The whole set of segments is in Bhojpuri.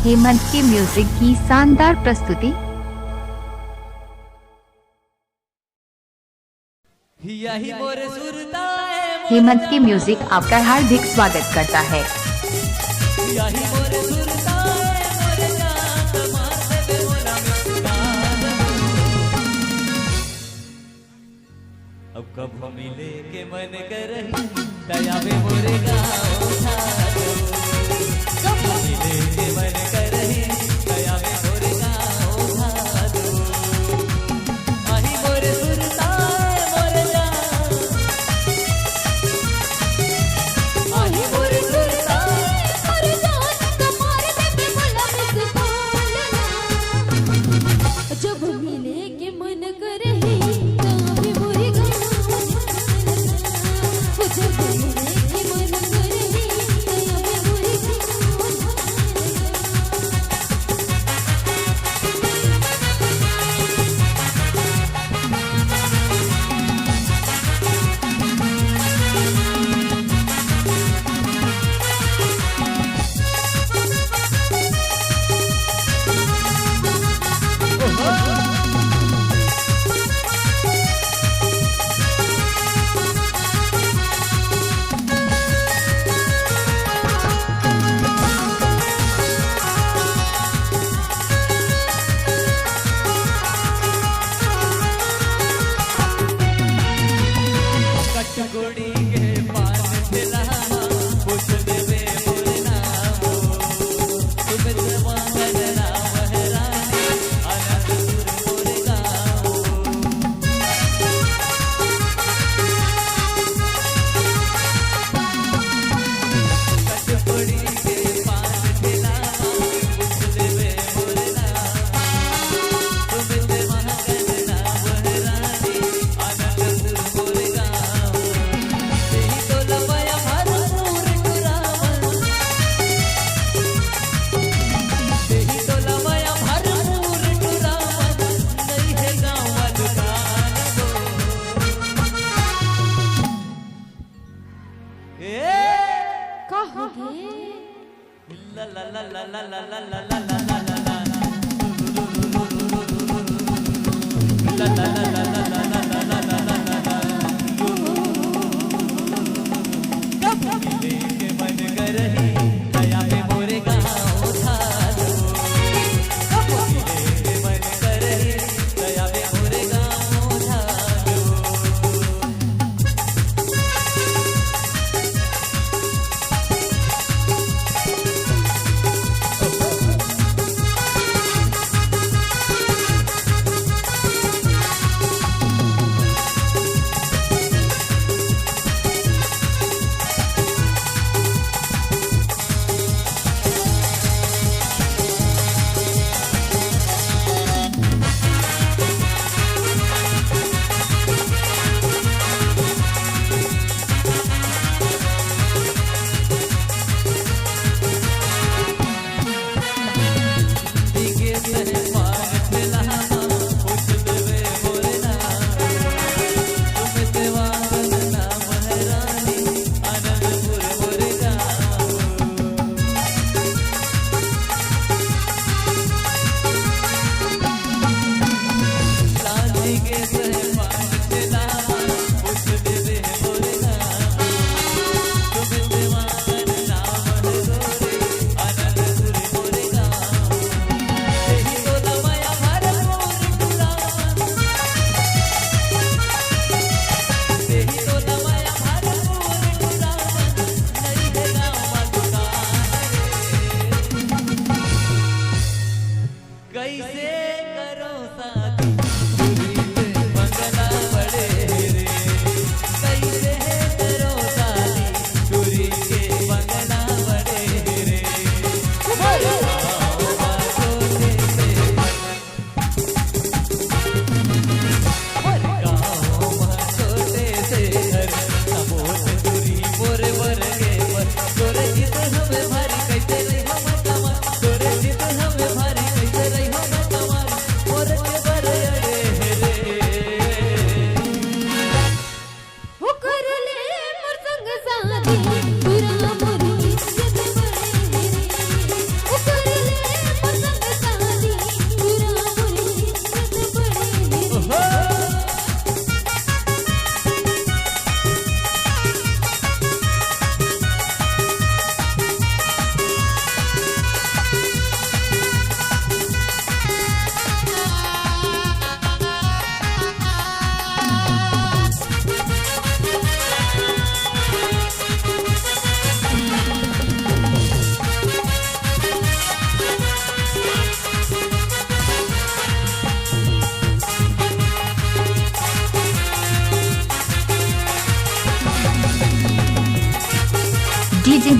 हेमंत की म्यूजिक की शानदार प्रस्तुति। हेमंत की म्यूजिक आपका हार्दिक स्वागत करता है। अब कब मिले के मन कर दया में मोरे गाँव कब मिले के मन कर दया में मोरे गाँव आही मोरे सुरता मोरे जान आही मोरे सुरता मोरे जान कमार में बोला मुझको जब मिले के मन कर गोड़ी के पान दिला कुछ देवे मोरे नाम तुम जवान राम हराने आनंद मोरे गाँव गोड़ी के पान दिला कुछ देवे मोरे नाम तुम जवान राम हराने आनंद मोरे गाँव la la la la la la la la la la la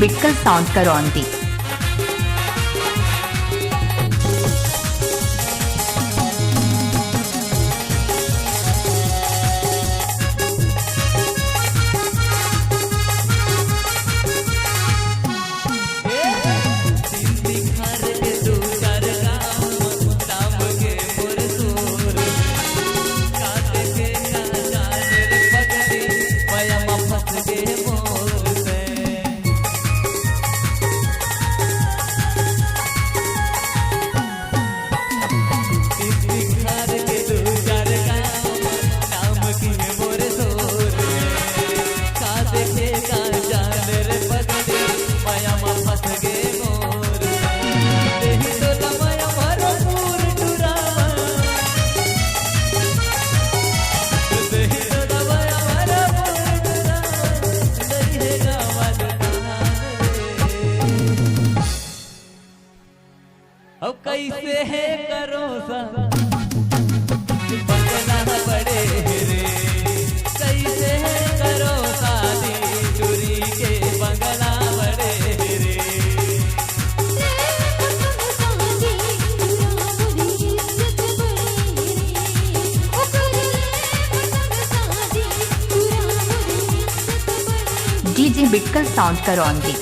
बिटकल साउंड करौंदी। अब कैसे है करो सा बंगला बड़े रे, कैसे है करो शादी चोरी के बंगला बड़े रे। डीजे बिटकल साउंड करौंदी।